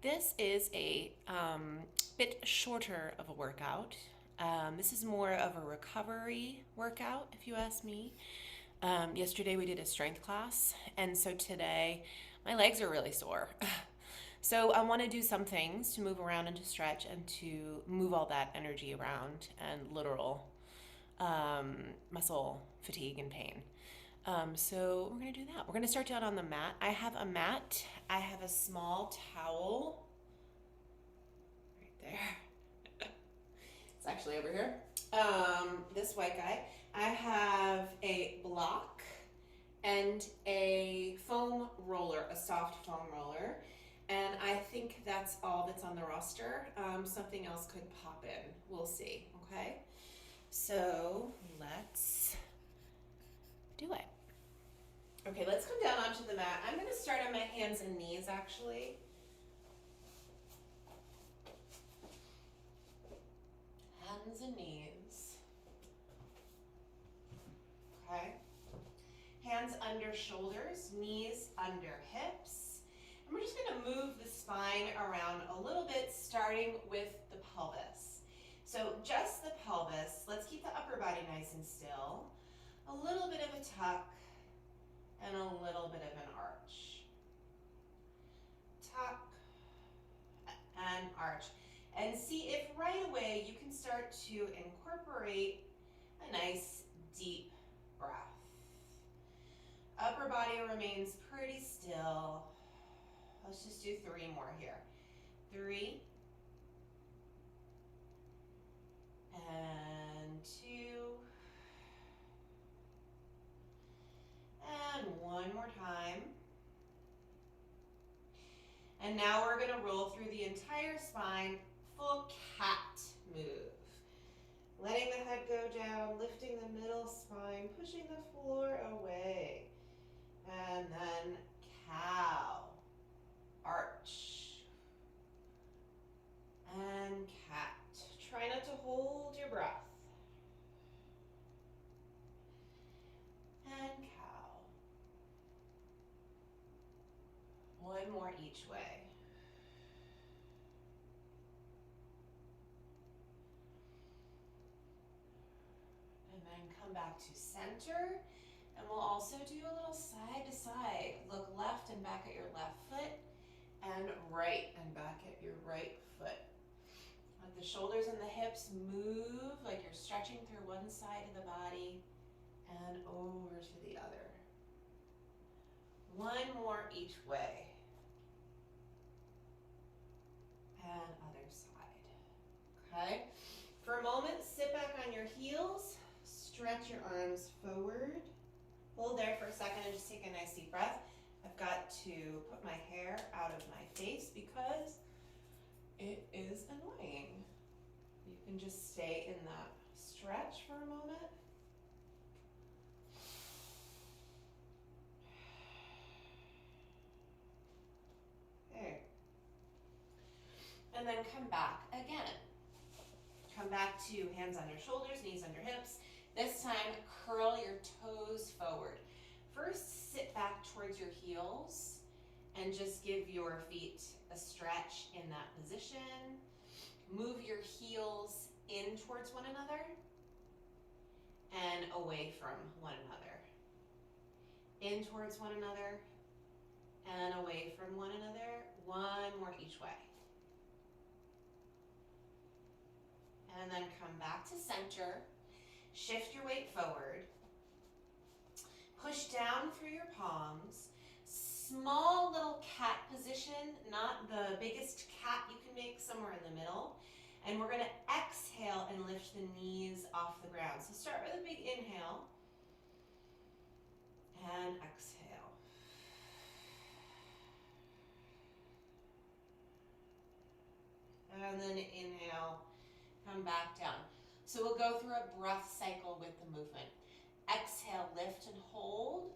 This is a bit shorter of a workout. This is more of a recovery workout, if you ask me. Yesterday we did a strength class, and so today my legs are really sore. So I want to do some things to move around and to stretch and to move all that energy around and literal muscle fatigue and pain. So we're going to do that. We're going to start down on the mat. I have a mat. I have a small towel right there. It's actually over here. This white guy. I have a block and a foam roller, a soft foam roller. And I think that's all that's on the roster. Something else could pop in. We'll see. Okay. So let's do it. Okay, let's come down onto the mat. I'm going to start on my hands and knees actually. Hands and knees. Okay. Hands under shoulders, knees under hips. And we're just going to move the spine around a little bit, starting with the pelvis. So just the pelvis. Let's keep the upper body nice and still. A little bit of a tuck and a little bit of an arch. Tuck and arch. And see if right away you can start to incorporate a nice deep breath. Upper body remains pretty still. Let's just do 3 more here. 3 and 2 and 1 more time. And now we're going to roll through the entire spine, full cat move. Letting the head go down, lifting the middle spine, pushing the floor away. And then cow, arch, and cat. Try not to hold your breath. And cow. 1 more each way. And then come back to center. And we'll also do a little side to side. Look left and back at your left foot, and right and back at your right foot. Let the shoulders and the hips move like you're stretching through one side of the body and over to the other. 1 more each way. And other side. Okay? For a moment, sit back on your heels. Stretch your arms forward. Hold there for a second and just take a nice deep breath. I've got to put my hair out of my face because it is annoying. You can just stay in that stretch for a moment. Okay. And then come back again. Come back to hands under shoulders, knees under hips. This time, curl your toes forward. First, sit back towards your heels and just give your feet a stretch in that position. Move your heels in towards one another and away from one another. In towards one another and away from one another. 1 more each way. And then come back to center. Shift your weight forward. Push down through your palms. Small little cat position, not the biggest cat you can make, somewhere in the middle. And we're going to exhale and lift the knees off the ground. So start with a big inhale. And exhale. And then inhale, come back down. So we'll go through a breath cycle with the movement. Exhale, lift and hold.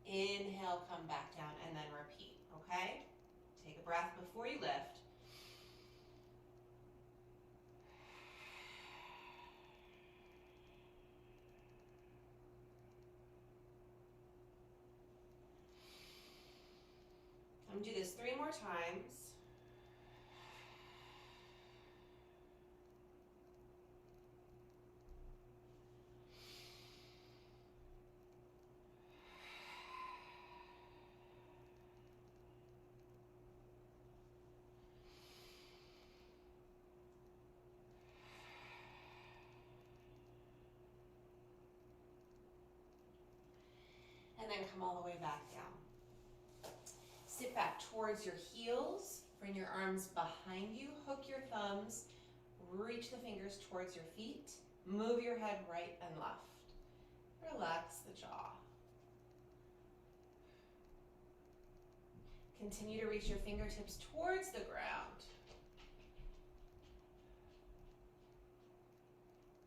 Inhale, come back down, and then repeat, okay? Take a breath before you lift. I'm gonna do this 3 more times. then come all the way back down. Sit back towards your heels, bring your arms behind you, hook your thumbs, reach the fingers towards your feet, move your head right and left. Relax the jaw. Continue to reach your fingertips towards the ground.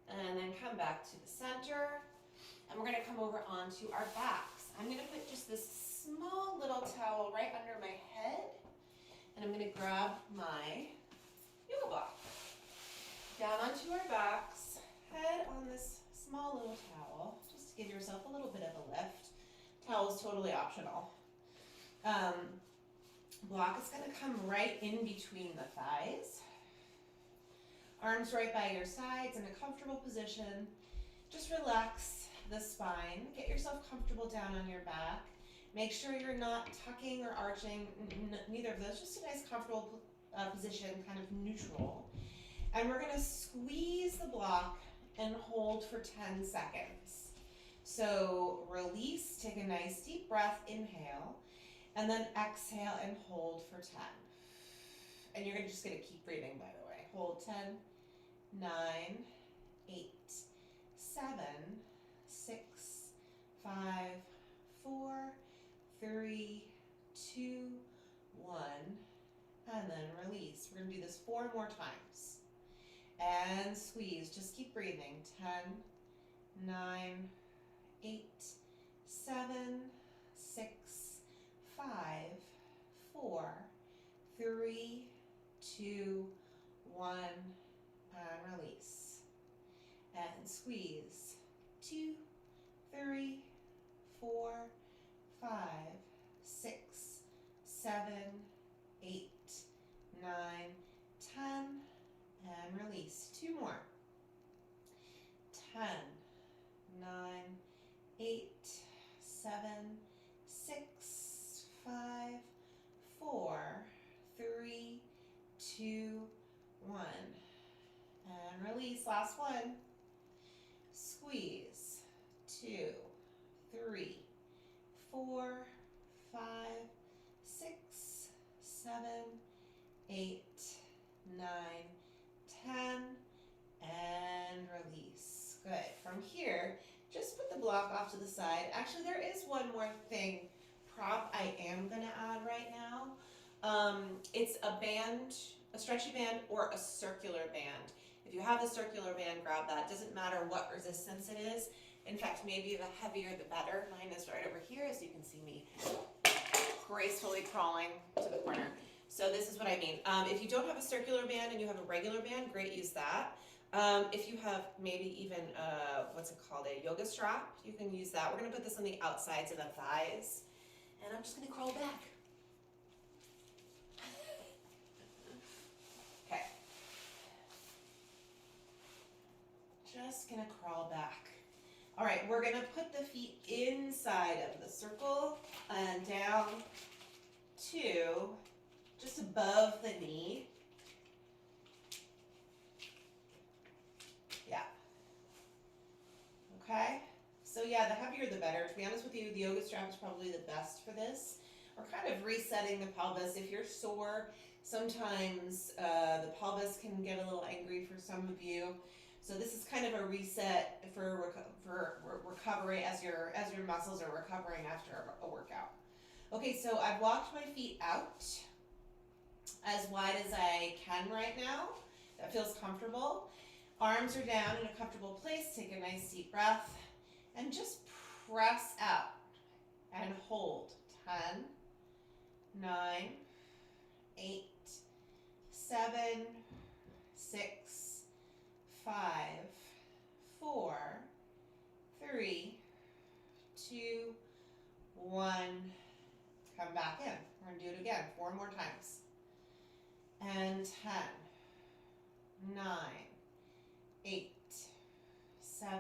And then come back to the center. And we're going to come over onto our backs. I'm going to put just this small little towel right under my head. And I'm going to grab my yoga block. Down onto our backs, head on this small little towel, just to give yourself a little bit of a lift. Towel is totally optional. Block is going to come right in between the thighs. Arms right by your sides in a comfortable position. Just relax the spine. Get yourself comfortable down on your back. Make sure you're not tucking or arching, neither of those. Just a nice comfortable position, kind of neutral. And we're going to squeeze the block and hold for 10 seconds. So release, take a nice deep breath, inhale, and then exhale and hold for 10. And you're just going to keep breathing, by the way. Hold 10, 9, 8, 7, 6, 5, 4, 3, 2, 1, and then release. We're going to do this 4 more times. And squeeze. Just keep breathing. 10, 9, 8, 7, 6, 5, 4, 3, 2, 1, and release. And squeeze. 2, 3, 4, 5, 6, 7, 8, 9, 10, and release. 2 more. 10, 9, 8, 7, 6, 5, 4, 3, 2, 1. And release. Last one. Squeeze. 2, 3, 4, 5, 6, 7, 8, 9, 10, and release. Good. From here, just put the block off to the side. Actually, there is one more thing, prop I am going to add right now. It's a band, a stretchy band or a circular band. If you have the circular band, grab that. Doesn't matter what resistance it is. In fact, maybe the heavier the better. Mine is right over here, as you can see me gracefully crawling to the corner. So this is what I mean. If you don't have a circular band and you have a regular band, great, use that. If you have maybe even, what's it called, a yoga strap, you can use that. We're going to put this on the outsides of the thighs. And I'm just going to crawl back. Okay. Just going to crawl back. All right, we're going to put the feet inside of the circle and down to just above the knee. Yeah. Okay. So yeah, the heavier the better. To be honest with you, the yoga strap is probably the best for this. We're kind of resetting the pelvis. If you're sore, sometimes the pelvis can get a little angry for some of you. So this is kind of a reset for recovery as your muscles are recovering after a workout. Okay, so I've walked my feet out as wide as I can right now. That feels comfortable. Arms are down in a comfortable place. Take a nice deep breath and just press out and hold. 10, 9, 8, 7, 6, 5, 4, 3, 2, 1. Come back in. We're going to do it again 4 more times. And 10, 9, 8, 7,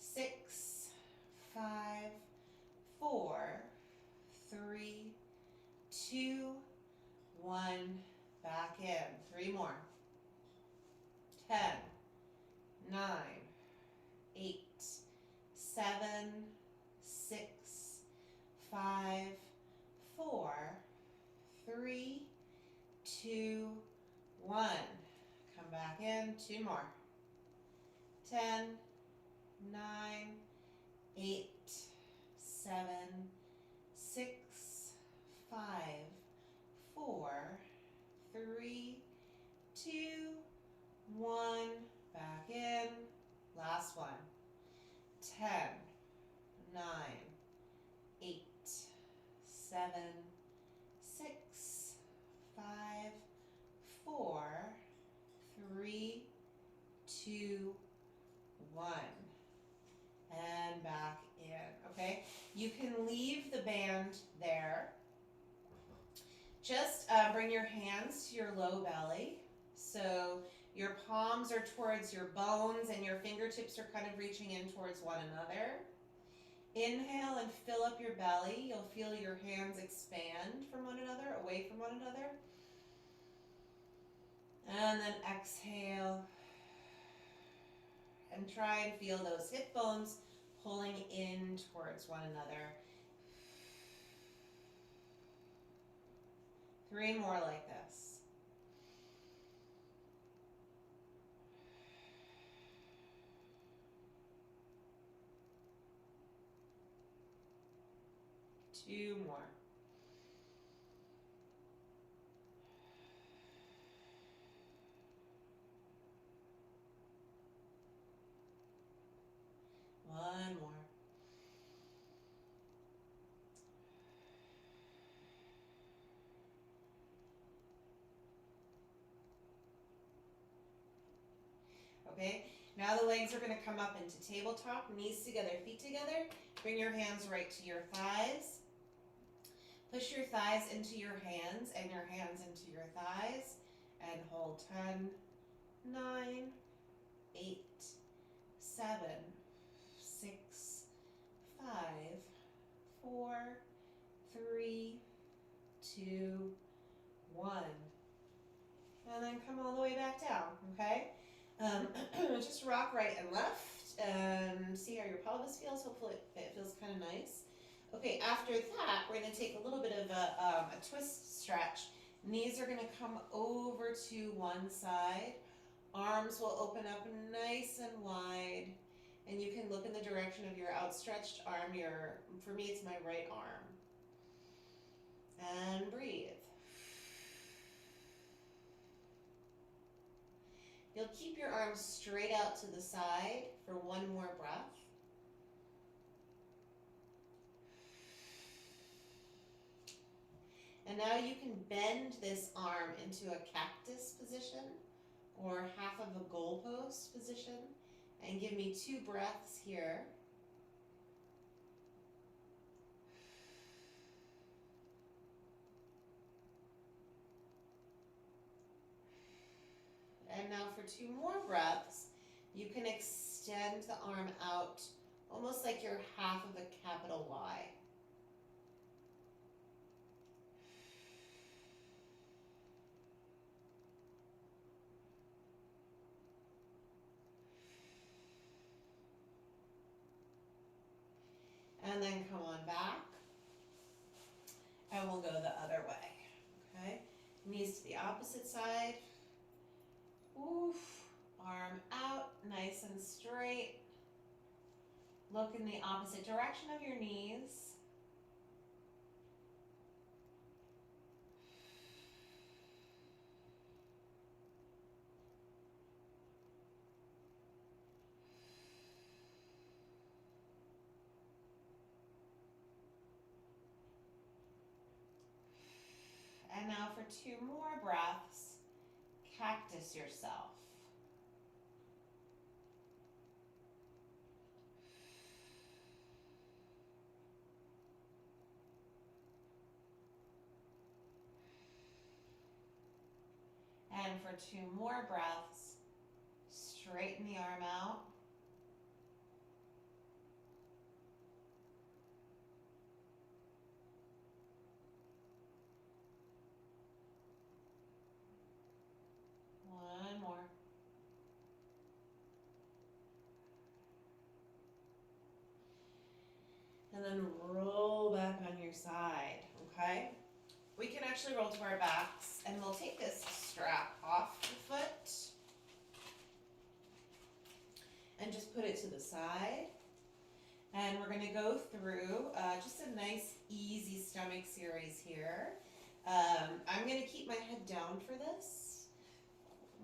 6, 5, 4, 3, 2, 1. Back in. 3 more. 10, 9, 8, 7, 6, 5, 4, 3, 2, 1. Come back in, 2 more. 10, 9, 8, 7, 6, 5, 4, 3, 2, 1. Back in. Last one. 10, 9, 8, 7, 6, 5, 4, 3, 2, 1. And back in. Okay? You can leave the band there. Just bring your hands to your low belly. So your palms are towards your bones and your fingertips are kind of reaching in towards one another. Inhale and fill up your belly. You'll feel your hands expand from one another, away from one another. And then exhale. And try and feel those hip bones pulling in towards one another. 3 more like this. 2 more. 1 more. 'Okay? Now the legs are going to come up into tabletop, knees together, feet together. Bring your hands right to your thighs. Push your thighs into your hands and your hands into your thighs. And hold 10, 9, 8, 7, 6, 5, 4, 3, 2, 1. And then come all the way back down, okay? Just rock right and left and see how your pelvis feels. Hopefully it feels kind of nice. Okay, after that, we're going to take a little bit of a twist stretch. Knees are going to come over to one side. Arms will open up nice and wide. And you can look in the direction of your outstretched arm. For me, it's my right arm. And breathe. You'll keep your arms straight out to the side for 1 more breath. And now you can bend this arm into a cactus position or half of a goalpost position and give me 2 breaths here. And now for 2 more breaths, you can extend the arm out almost like you're half of a capital Y. And then come on back. And we'll go the other way. Okay? Knees to the opposite side. Oof. Arm out, nice and straight. Look in the opposite direction of your knees. And now for 2 more breaths, cactus yourself. And for 2 more breaths, straighten the arm out. One more. And then roll back on your side, okay? We can actually roll to our backs, and we'll take this strap off the foot and just put it to the side. And we're gonna go through just a nice, easy stomach series here. I'm gonna keep my head down for this,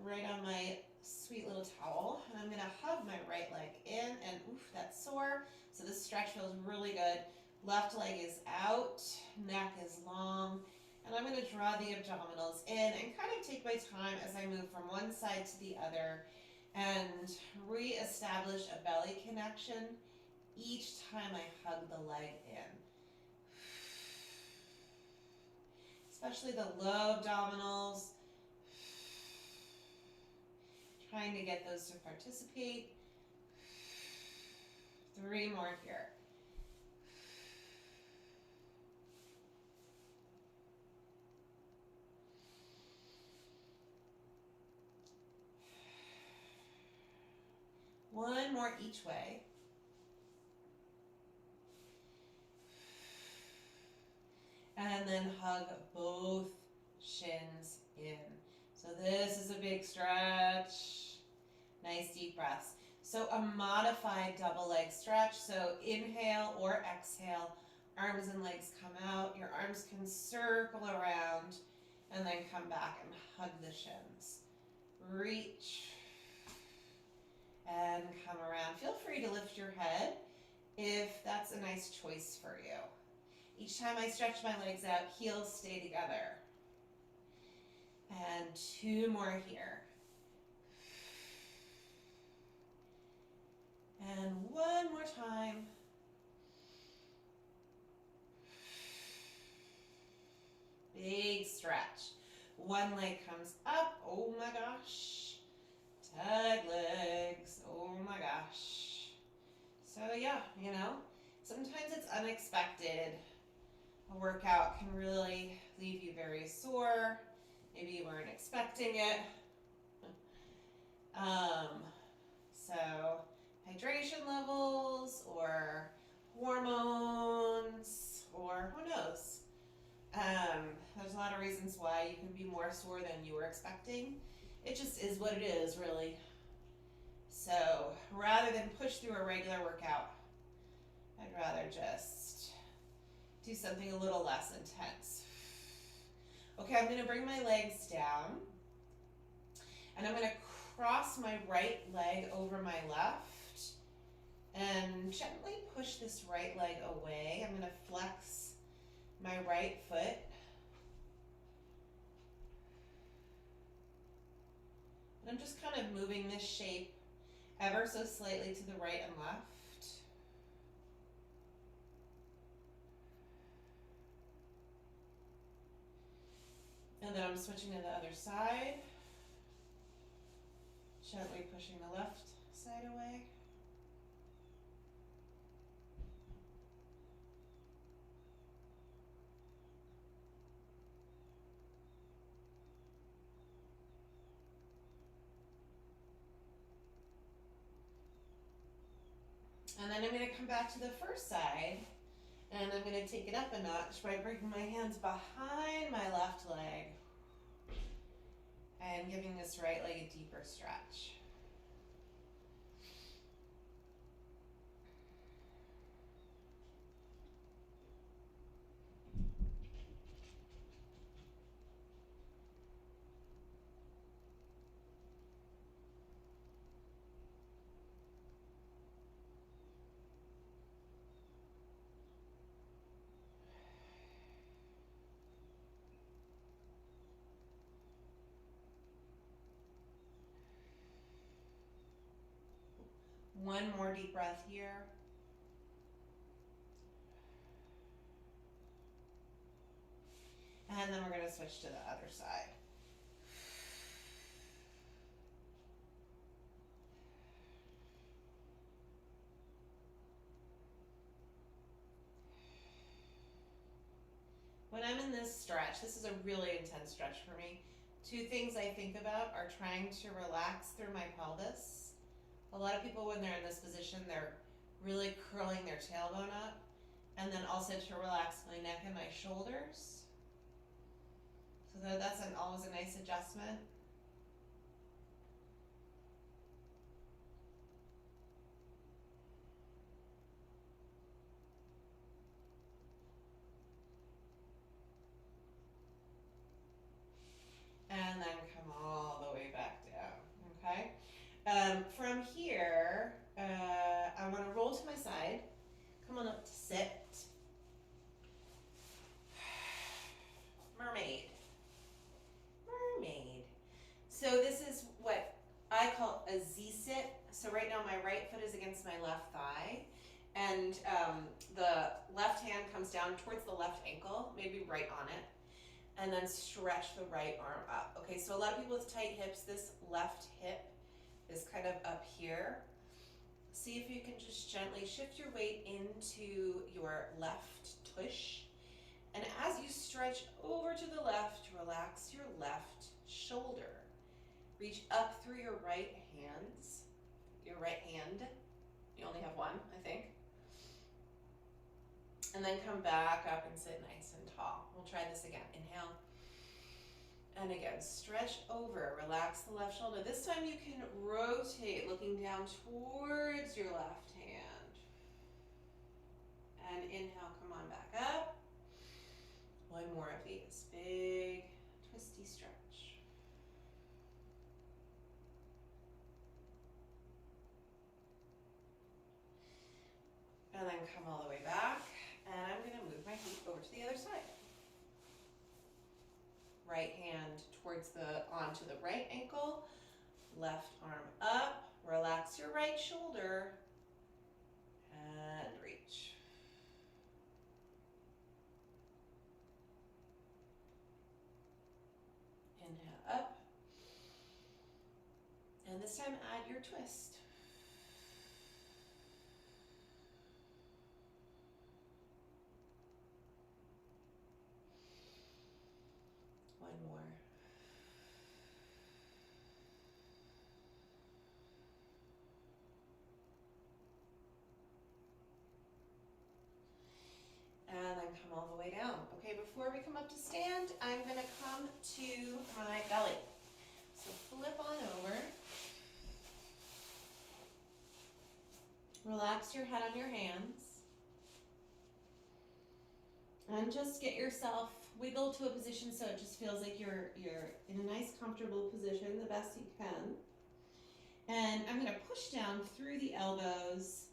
right on my sweet little towel. And I'm gonna hug my right leg in, and oof, that's sore. So this stretch feels really good. Left leg is out, neck is long. And I'm gonna draw the abdominals in and kind of take my time as I move from one side to the other and re-establish a belly connection each time I hug the leg in. Especially the low abdominals. Trying to get those to participate. 3 more here. One more each way. And then hug both shins in. So this is a big stretch. Nice deep breaths. So a modified double leg stretch. So inhale or exhale, arms and legs come out. Your arms can circle around and then come back and hug the shins. Reach and come around. Feel free to lift your head if that's a nice choice for you. Each time I stretch my legs out, heels stay together. And 2 more here. And 1 more time. Big stretch. One leg comes up. Oh my gosh. Tug legs. Oh my gosh. So yeah, sometimes it's unexpected. A workout can really leave you very sore. Maybe you weren't expecting it. So hydration levels or hormones or who knows. There's a lot of reasons why you can be more sore than you were expecting. It just is what it is, really. So rather than push through a regular workout, I'd rather just do something a little less intense. Okay, I'm gonna bring my legs down and I'm gonna cross my right leg over my left and gently push this right leg away. I'm gonna flex my right foot. And I'm just kind of moving this shape ever so slightly to the right and left. And then I'm switching to the other side. Gently pushing the left side away. And then I'm going to come back to the first side, and I'm going to take it up a notch by bringing my hands behind my left leg and giving this right leg a deeper stretch. One more deep breath here. And then we're going to switch to the other side. When I'm in this stretch, this is a really intense stretch for me. 2 things I think about are trying to relax through my pelvis. A lot of people, when they're in this position, they're really curling their tailbone up. And then also to relax my neck and my shoulders. So that's always a nice adjustment. And then come all the way back down, okay? From here, I want to roll to my side. Come on up to sit. Mermaid. Mermaid. So this is what I call a Z-sit. So right now my right foot is against my left thigh, and the left hand comes down towards the left ankle, maybe right on it, and then stretch the right arm up. Okay, so a lot of people with tight hips, this left hip is kind of up here. See if you can just gently shift your weight into your left tush. And as you stretch over to the left, relax your left shoulder. Reach up through your right hands, your right hand. You only have one, I think. And then come back up and sit nice and tall. We'll try this again. Inhale. And again, stretch over, relax the left shoulder. This time you can rotate, looking down towards your left hand. And inhale, come on back up. One more of these, big, twisty stretch. And then come all the way back. And I'm gonna move my feet over to the other side. Right hand onto the right ankle, left arm up, relax your right shoulder, and reach. Inhale up, and this time add your twist. One more. And then come all the way down. Okay, before we come up to stand, I'm gonna come to my belly. So flip on over. Relax your head on your hands. And just get yourself wiggle to a position so it just feels like you're in a nice comfortable position, the best you can. And I'm gonna push down through the elbows,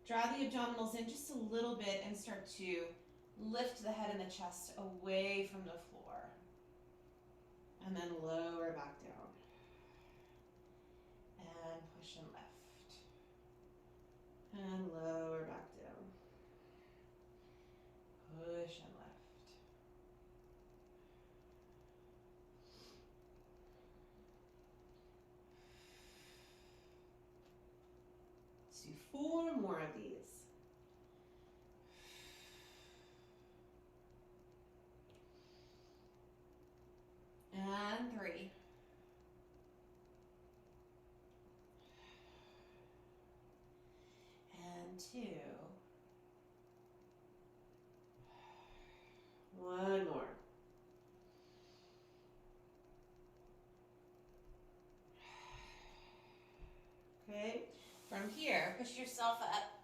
draw the abdominals in just a little bit, and start to lift the head and the chest away from the floor. And then lower back down. And push and lift. And lower back down. Push and lift. Let's do 4 more of these. And 3. And 2. One more. Okay, from here, push yourself up,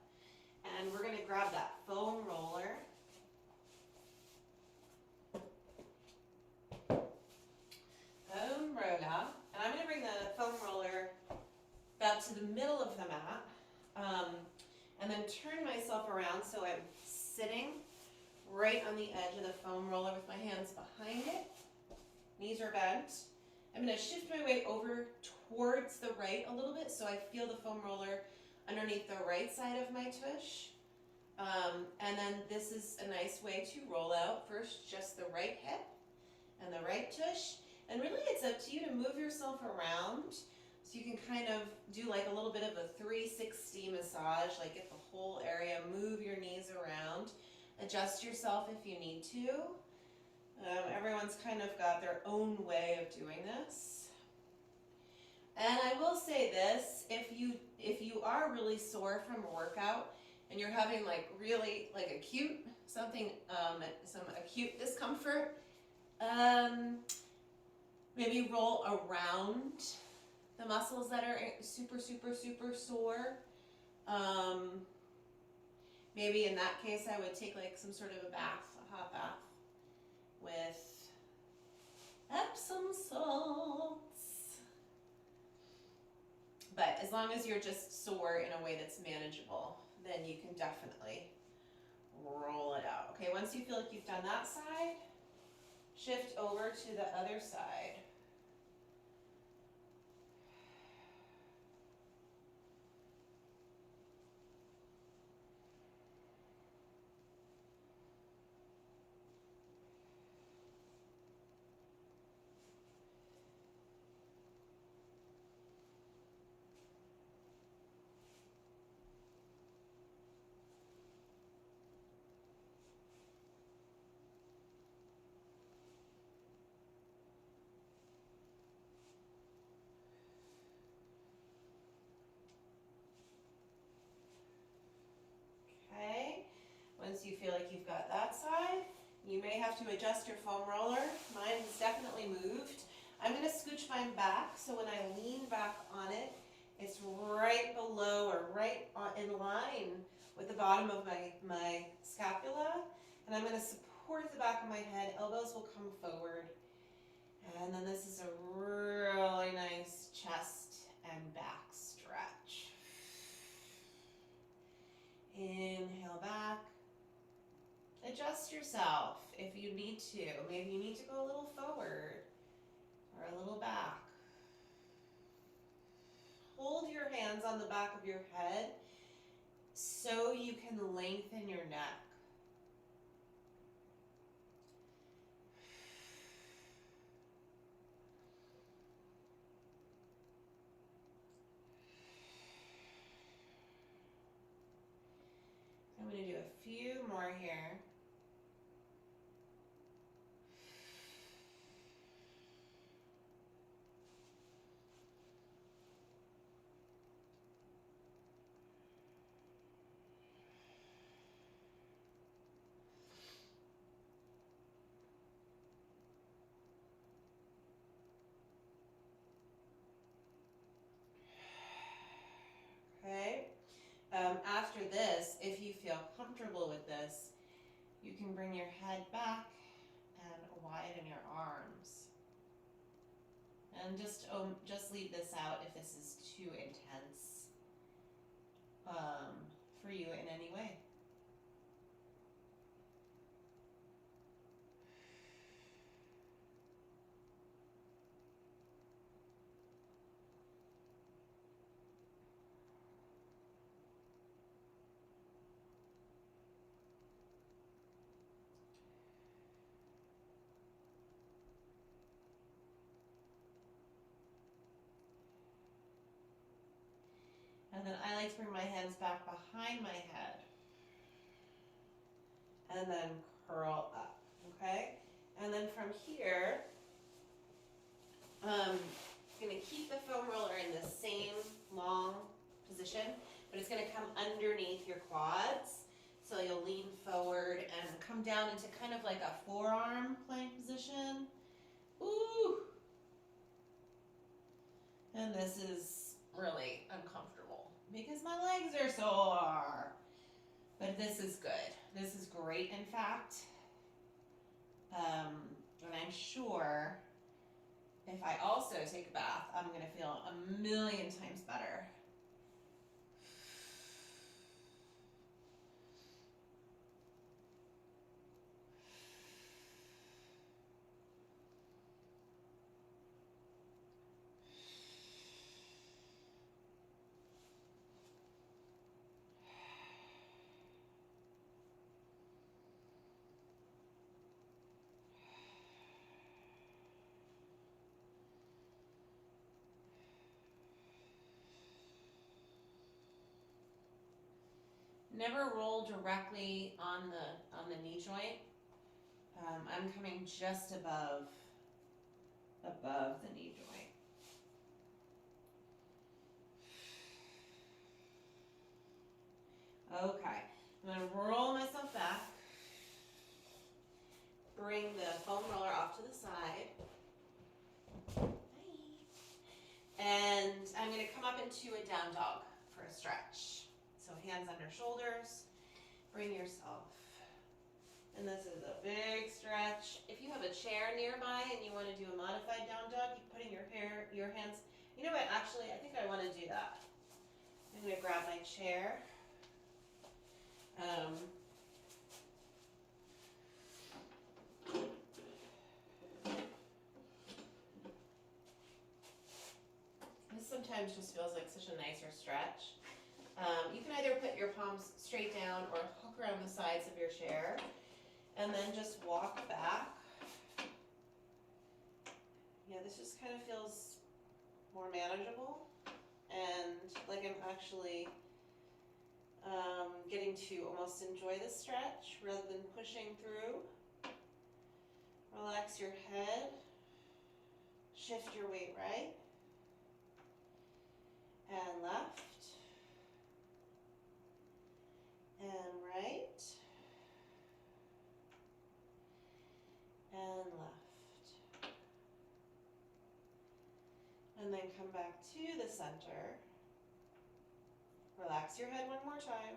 and we're gonna grab that foam roller. Foam roller, and I'm gonna bring the foam roller about to the middle of the mat, and then turn myself around so I'm sitting right on the edge of the foam roller with my hands behind it. Knees are bent. I'm going to shift my weight over towards the right a little bit so I feel the foam roller underneath the right side of my tush. And then this is a nice way to roll out first just the right hip and the right tush. And really it's up to you to move yourself around so you can kind of do like a little bit of a 360 massage, like get the whole area, move your knees around, adjust yourself if you need to. Everyone's kind of got their own way of doing this. And I will say this, if you are really sore from a workout and you're having like really like acute something, some acute discomfort, maybe roll around the muscles that are super, super, super sore. Maybe in that case, I would take like some sort of a bath, a hot bath with Epsom salts. But as long as you're just sore in a way that's manageable, then you can definitely roll it out. Okay, once you feel like you've done that side, shift over to the other side. Okay, once you feel like you've got that side, you may have to adjust your foam roller. Mine has definitely moved. I'm going to scooch mine back, so when I lean back on it, it's right below or right in line with the bottom of my scapula. And I'm going to support the back of my head. Elbows will come forward. And then this is a really nice chest and back stretch. Inhale back. Adjust yourself if you need to. Maybe you need to go a little forward or a little back. Hold your hands on the back of your head so you can lengthen your neck. I'm going to do a few more here. Okay. After this, if you feel comfortable with this, you can bring your head back and widen your arms. And just leave this out if this is too intense for you in any way. And then I like to bring my hands back behind my head and then curl up, okay? And then from here, I'm going to keep the foam roller in the same long position, but it's going to come underneath your quads. So you'll lean forward and come down into kind of like a forearm plank position. Ooh! And this is really uncomfortable because my legs are sore. But this is good. This is great, in fact. And I'm sure if I also take a bath, I'm going to feel a million times better. Never roll directly on the knee joint. I'm coming just above the knee joint. Okay, drop into a down dog for a stretch. So hands under shoulders, bring yourself. And this is a big stretch. If you have a chair nearby and you want to do a modified down dog, you put in your hands. You know what, actually, I think I want to do that. I'm going to grab my chair. This sometimes just feels like such a nicer stretch. You can either put your palms straight down or hook around the sides of your chair and then just walk back. Yeah, this just kind of feels more manageable and like I'm actually getting to almost enjoy the stretch rather than pushing through. Relax your head, shift your weight right and left and right and left. And then come back to the center. Relax your head one more time.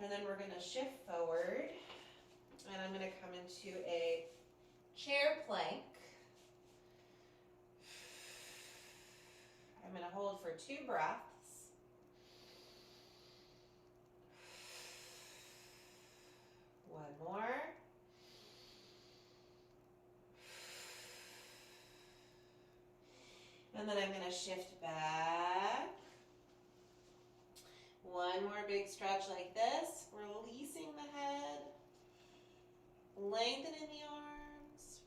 And then we're going to shift forward. And I'm going to come into a chair plank. I'm going to hold for 2 breaths. One more. And then I'm going to shift back. One more big stretch like this, releasing the head, lengthening the arms.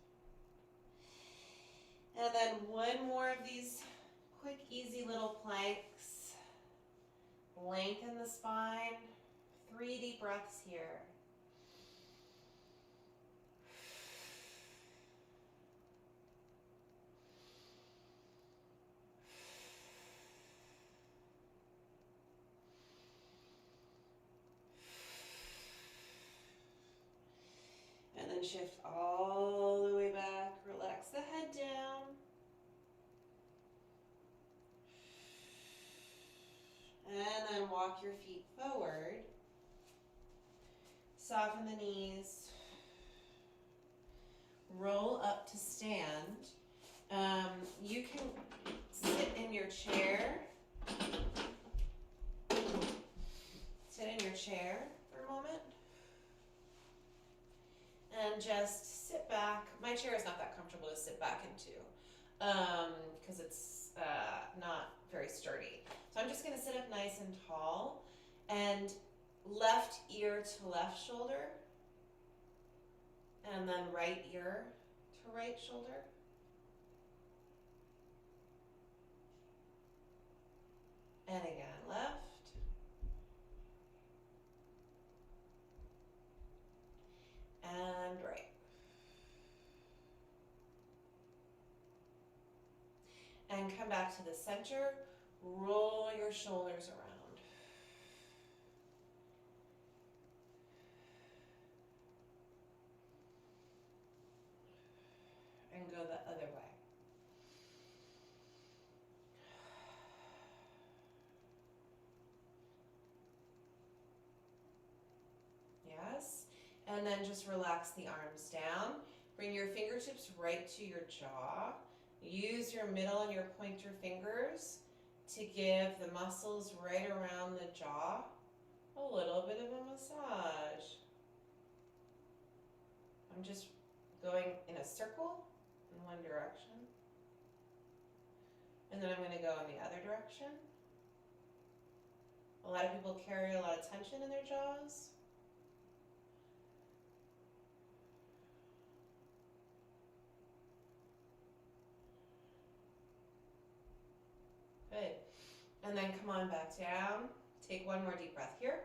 And then one more of these quick, easy little planks. Lengthen the spine. 3 deep breaths here. And then shift all the way back. Relax the head down. And then walk your feet forward. Soften the knees. Roll up to stand. You can sit in your chair. Sit in your chair for a moment. And just sit back. My chair is not that comfortable to sit back into because it's not very sturdy. So I'm just going to sit up nice and tall and left ear to left shoulder and then right ear to right shoulder. And again, left. And right. And come back to the center. Roll your shoulders around. And go the other way. Yes. And then just relax the arms down. Bring your fingertips right to your jaw. Use your middle and your pointer fingers to give the muscles right around the jaw a little bit of a massage. I'm just going in a circle in one direction. And then I'm going to go in the other direction. A lot of people carry a lot of tension in their jaws. Good. And then come on back down. Take one more deep breath here.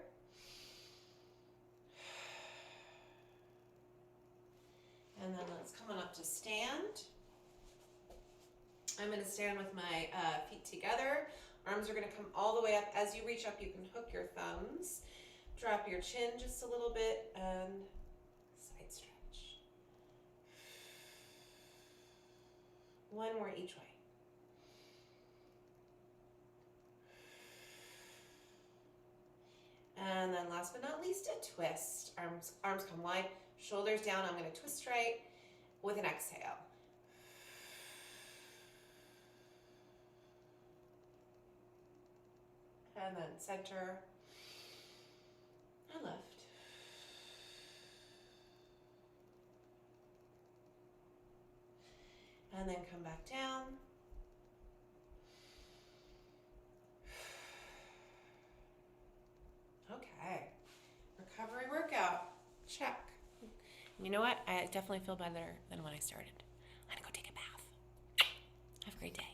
And then let's come on up to stand. I'm going to stand with my feet together. Arms are going to come all the way up. As you reach up, you can hook your thumbs. Drop your chin just a little bit and side stretch. One more each way. And then last but not least, a twist. Arms come wide, shoulders down. I'm going to twist right with an exhale. And then center and lift. And then come back down. Okay. Recovery workout. Check. You know what? I definitely feel better than when I started. I'm going to go take a bath. Have a great day.